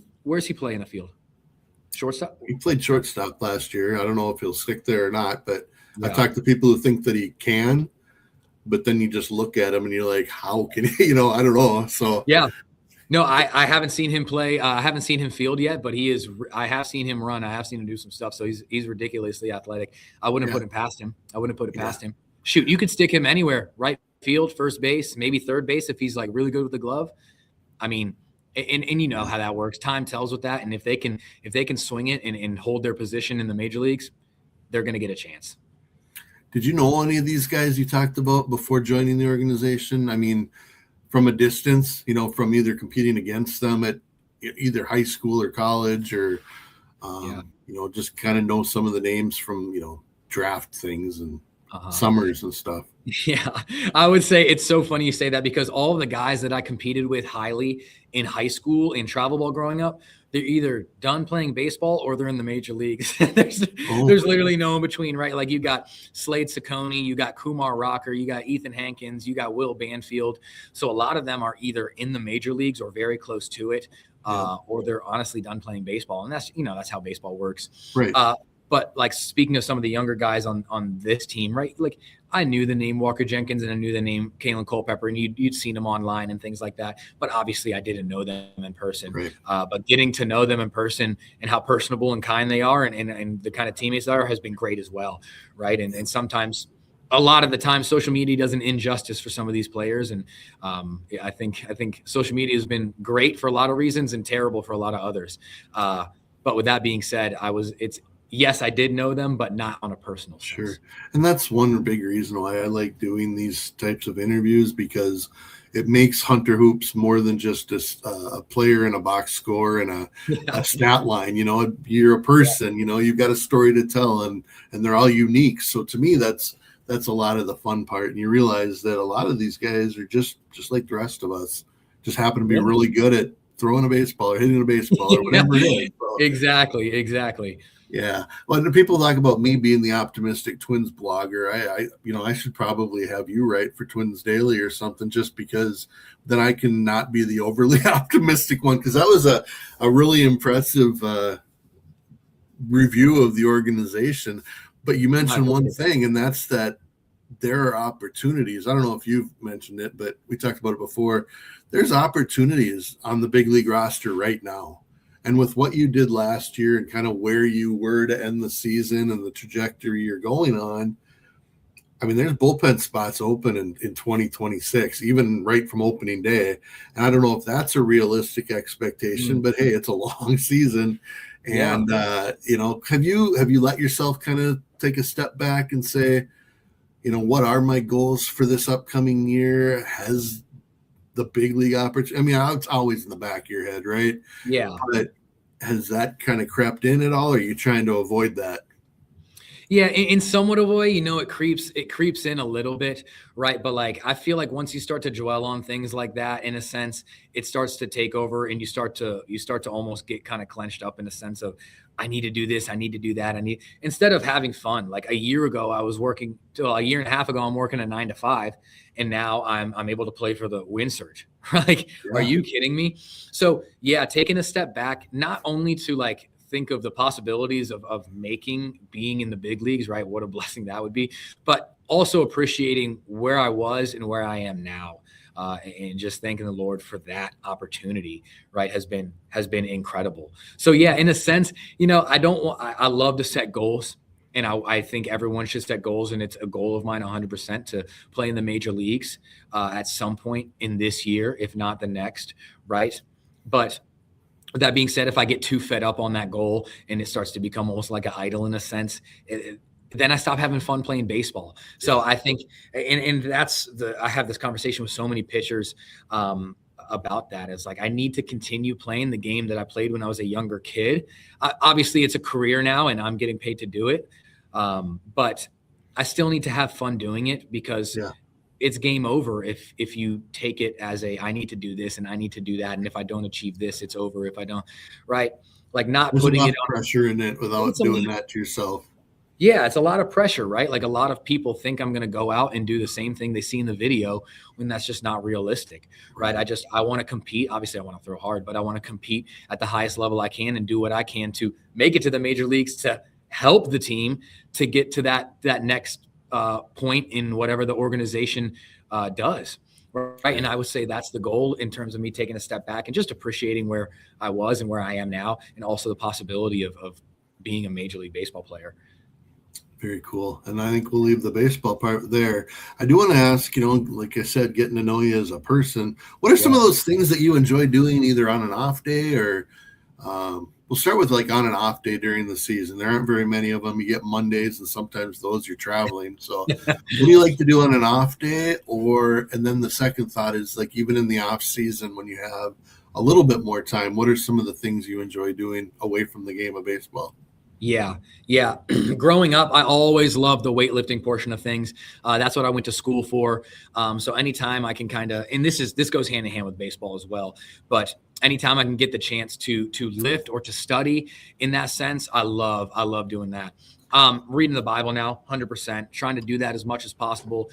playing the field? Shortstop? He played shortstop last year. I don't know if he'll stick there or not, but yeah. I talked to people who think that he can, but then you just look at him and you're like, how can he, I don't know. So yeah, no, I haven't seen him play. I haven't seen him field yet, but I have seen him run. I have seen him do some stuff. So he's ridiculously athletic. I wouldn't put it past him. Shoot, you could stick him anywhere, right? Field, first base, maybe third base if he's like really good with the glove. I mean, and you know how that works. Time tells with that. And if they can swing it and hold their position in the major leagues, they're going to get a chance. Did you know any of these guys you talked about before joining the organization? I mean, from a distance, from either competing against them at either high school or college or, just kind of know some of the names from, draft things and summers and stuff. Yeah, I would say it's so funny you say that because all of the guys that I competed with highly in high school in travel ball growing up, they're either done playing baseball or they're in the major leagues. There's literally no in between, right? Like you got Slade Ciccone, you got Kumar Rocker, you got Ethan Hankins, you got Will Banfield. So a lot of them are either in the major leagues or very close to it, or they're honestly done playing baseball. And that's how baseball works. Right. But like speaking of some of the younger guys on this team, right? Like I knew the name Walker Jenkins and I knew the name Kalen Culpepper, and you'd seen them online and things like that. But obviously I didn't know them in person. Right. But getting to know them in person and how personable and kind they are and the kind of teammates they are has been great as well, right? And sometimes a lot of the time social media does an injustice for some of these players. And I think social media has been great for a lot of reasons and terrible for a lot of others. But with that being said, yes, I did know them, but not on a personal sense. Sure. And that's one big reason why I like doing these types of interviews, because it makes Hunter Hoops more than just a player and a box score and a stat line. You're a person, you've got a story to tell, and they're all unique. So to me, that's a lot of the fun part. And you realize that a lot of these guys are just like the rest of us, just happen to be really good at throwing a baseball or hitting a baseball or whatever it is. So, Exactly. yeah. Well, the people talk about me being the optimistic Twins blogger. I should probably have you write for Twins Daily or something, just because then I can not be the overly optimistic one. Because that was a really impressive review of the organization. But you mentioned one thing, and that's that there are opportunities. I don't know if you've mentioned it, but we talked about it before. There's opportunities on the big league roster right now. And with what you did last year and kind of where you were to end the season and the trajectory you're going on, I mean, there's bullpen spots open in 2026, even right from opening day. And I don't know if that's a realistic expectation, but hey, it's a long season. And, have you let yourself kind of take a step back and say, what are my goals for this upcoming year? Has the big league opportunity? I mean, it's always in the back of your head, right? Yeah. But has that kind of crept in at all? Or are you trying to avoid that? Yeah, in somewhat of a way, it creeps in a little bit, right? But like, I feel like once you start to dwell on things like that, in a sense, it starts to take over, and you start to almost get kind of clenched up in a sense of, I need to do this, I need to do that, instead of having fun. Like a year and a half ago, I'm working a 9 to 5, and now I'm able to play for the Wind Surge. Like, Are you kidding me? So yeah, taking a step back, not only to like think of the possibilities of being in the big leagues, right? What a blessing that would be, but also appreciating where I was and where I am now. And just thanking the Lord for that opportunity, right, has been incredible. So yeah, in a sense, I love to set goals, and I think everyone should set goals, and it's a goal of mine 100% to play in the major leagues at some point in this year, if not the next, right? But that being said, if I get too fed up on that goal and it starts to become almost like an idol in a sense, then I stop having fun playing baseball. So I think, and I have this conversation with so many pitchers about that. It's like, I need to continue playing the game that I played when I was a younger kid. Obviously it's a career now and I'm getting paid to do it. But I still need to have fun doing it, because it's game over if you take it as I need to do this and I need to do that, and if I don't achieve this, it's over. If I don't, right? Like, not There's putting enough pressure in it without doing that to yourself. Yeah, it's a lot of pressure, right? Like, a lot of people think I'm going to go out and do the same thing they see in the video, when that's just not realistic, right? I want to compete. Obviously I want to throw hard, but I want to compete at the highest level I can and do what I can to make it to the major leagues, to help the team to get to that next point in whatever the organization does, right? And I would say that's the goal in terms of me taking a step back and just appreciating where I was and where I am now, and also the possibility of being a Major League Baseball player. Very cool. And I think we'll leave the baseball part there. I do want to ask, like I said, getting to know you as a person, what are some of those things that you enjoy doing either on an off day or we'll start with like on an off day during the season? There aren't very many of them. You get Mondays, and sometimes those you're traveling. So what do you like to do on an off day? And then the second thought is, like, even in the off season, when you have a little bit more time, what are some of the things you enjoy doing away from the game of baseball? Yeah. Growing up, I always loved the weightlifting portion of things. That's what I went to school for. So anytime I can and this goes hand in hand with baseball as well, but anytime I can get the chance to lift or to study in that sense, I love doing that. Reading the Bible now, 100%, trying to do that as much as possible.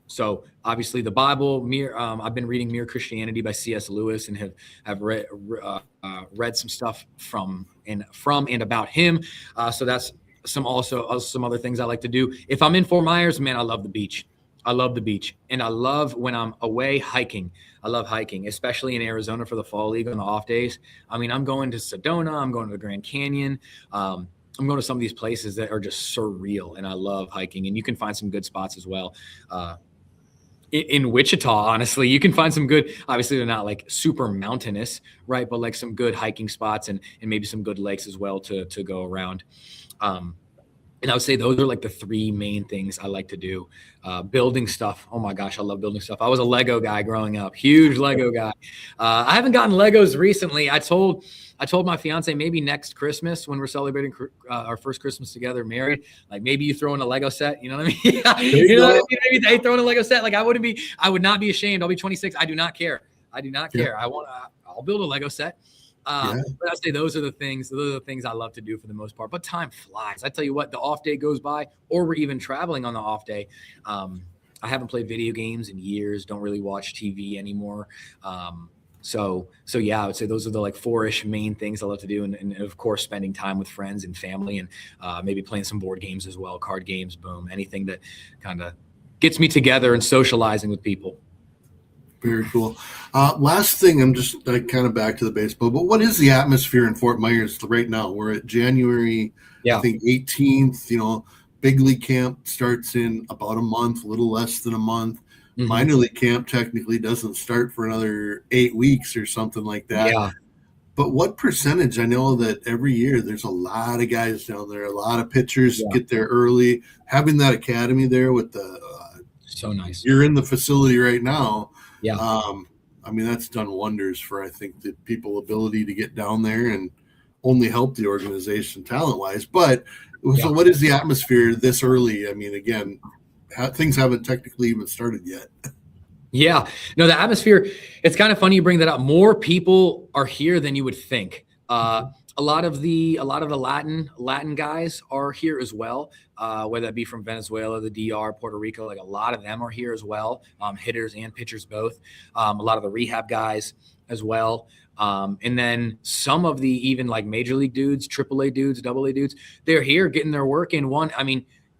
So obviously the Bible, I've been reading Mere Christianity by C.S. Lewis, and have read some stuff from and about him. So that's some other things I like to do. If I'm in Fort Myers, man, I love the beach. And I love when I'm away hiking. I love hiking, especially in Arizona for the Fall League on the off days. I mean, I'm going to Sedona. I'm going to the Grand Canyon. I'm going to some of these places that are just surreal, and I love hiking. And you can find some good spots as well. In Wichita, honestly, you can find some good, obviously they're not like super mountainous, right? But like some good hiking spots and maybe some good lakes as well to go around. And I would say those are like the three main things I like to do. Building stuff. Oh my gosh, I love building stuff. I was a Lego guy growing up, huge Lego guy. I haven't gotten Legos recently. I told my fiance maybe next Christmas when we're celebrating our first Christmas together, married, like maybe you throw in a Lego set. You know what I mean? You know what I mean? Maybe they throw in a Lego set. Like I would not be ashamed. I'll be 26. I do not care. Yeah. I'll build a Lego set. But I'd say those are the things I love to do for the most part. But time flies. I tell you what, the off day goes by, or we're even traveling on the off day. I haven't played video games in years. Don't really watch TV anymore. So yeah, I would say those are the like 4-ish main things I love to do. And of course, spending time with friends and family, and maybe playing some board games as well, card games, boom, anything that kind of gets me together and socializing with people. Very cool. Last thing, I'm just kind of back to the baseball, but what is the atmosphere in Fort Myers right now? We're at January, I think 18th. Big league camp starts in about a month, a little less than a month. Mm-hmm. Minor league camp technically doesn't start for another 8 weeks or something like that. Yeah. But what percentage? I know that every year there's a lot of guys down there, a lot of pitchers get there early. Having that academy there with the so nice. You're in the facility right now. Yeah. I mean, that's done wonders for, I think, the people's ability to get down there and only help the organization talent-wise. But so what is the atmosphere this early? I mean, again, things haven't technically even started yet. Yeah. No, the atmosphere, it's kind of funny you bring that up. More people are here than you would think. A lot of the Latin guys are here as well, whether that be from Venezuela, the DR, Puerto Rico. Like a lot of them are here as well, hitters and pitchers both. A lot of the rehab guys as well. And then some of the even like major league dudes, AAA dudes, AA dudes, they're here getting their work in.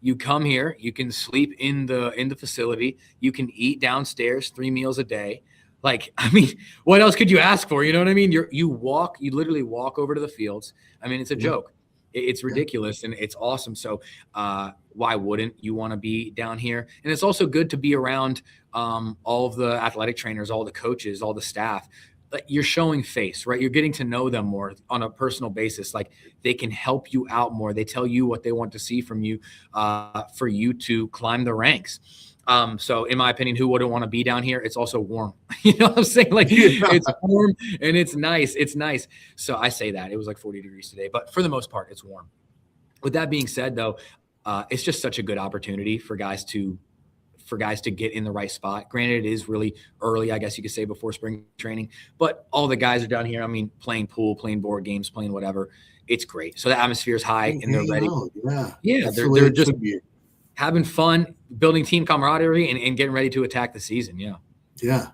You come here, you can sleep in the facility, you can eat downstairs 3 meals a day. Like, I mean, what else could you ask for? You know what I mean? You literally walk over to the fields. I mean, it's a joke. It's ridiculous and it's awesome. So why wouldn't you want to be down here? And it's also good to be around all of the athletic trainers, all the coaches, all the staff. Like, you're showing face, right? You're getting to know them more on a personal basis. Like, they can help you out more. They tell you what they want to see from you for you to climb the ranks. So in my opinion, who wouldn't want to be down here? It's also warm. You know what I'm saying? Like it's warm and it's nice. It's nice. So I say that it was like 40 degrees today, but for the most part, it's warm. With that being said though, it's just such a good opportunity for guys to get in the right spot. Granted, it is really early, I guess you could say, before spring training, but all the guys are down here. I mean, playing pool, playing board games, playing whatever. It's great. So the atmosphere is high and they're ready. Yeah. They're just having fun, building team camaraderie, and getting ready to attack the season. Yeah.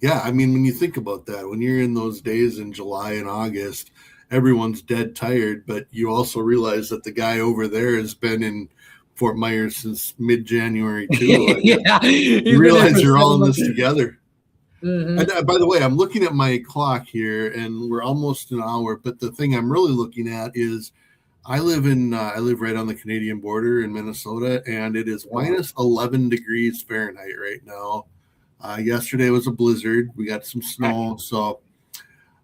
I mean, when you think about that, when you're in those days in July and August, everyone's dead tired, but you also realize that the guy over there has been in Fort Myers since mid-January too. You realize you're all in this together. Mm-hmm. And by the way, I'm looking at my clock here, and we're almost an hour. But the thing I'm really looking at is, I live right on the Canadian border in Minnesota, and it is minus 11 degrees Fahrenheit right now. Yesterday was a blizzard. We got some snow, so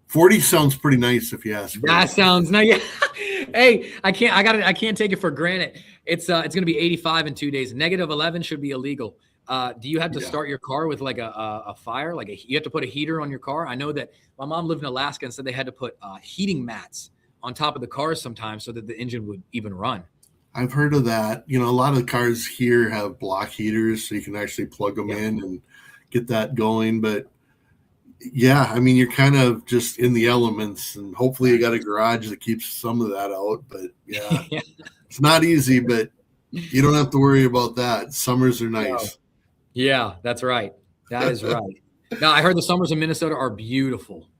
40 sounds pretty nice if you ask me. That sounds nice. Hey, I can't take it for granted. It's going to be 85 in 2 days. Negative 11 should be illegal. Do you have to start your car with like a fire? Like you have to put a heater on your car? I know that my mom lived in Alaska and said they had to put heating mats on top of the cars sometimes so that the engine would even run. I've heard of that. A lot of the cars here have block heaters, so you can actually plug them in and get that going. But yeah, I mean, you're kind of just in the elements, and hopefully you got a garage that keeps some of that out. But it's not easy, but you don't have to worry about that. Summers are nice. Yeah, that's right. That is right. Now, I heard the summers in Minnesota are beautiful.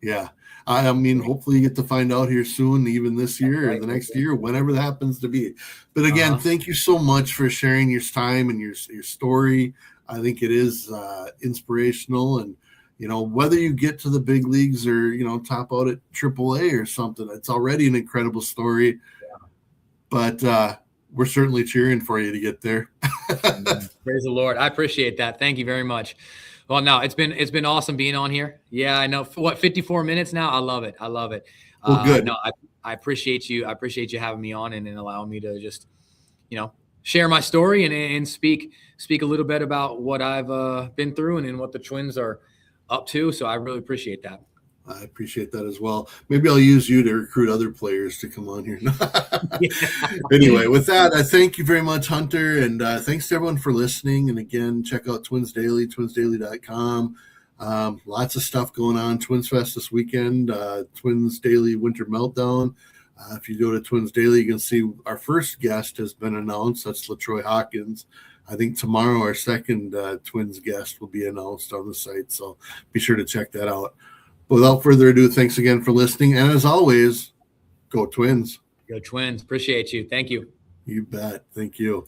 Yeah. I mean, hopefully you get to find out here soon, even this year or the next year, whenever that happens to be. But again, thank you so much for sharing your time and your story. I think it is inspirational, and whether you get to the big leagues or, top out at AAA or something, it's already an incredible story. But we're certainly cheering for you to get there. Praise the Lord. I appreciate that. Thank you very much. Well, no, it's been awesome being on here. Yeah, I know. 54 minutes now? I love it. Well, good. No, I appreciate you. I appreciate you having me on and allowing me to just, share my story and speak a little bit about what I've been through and what the Twins are up to. So I really appreciate that. I appreciate that as well. Maybe I'll use you to recruit other players to come on here. Anyway, with that, I thank you very much, Hunter. And thanks to everyone for listening. And again, check out Twins Daily, twinsdaily.com. Lots of stuff going on. Twins Fest this weekend, Twins Daily Winter Meltdown. If you go to Twins Daily, you can see our first guest has been announced. That's LaTroy Hawkins. I think tomorrow our second Twins guest will be announced on the site. So be sure to check that out. Without further ado, thanks again for listening. And as always, go Twins. Go Twins. Appreciate you. Thank you. You bet. Thank you.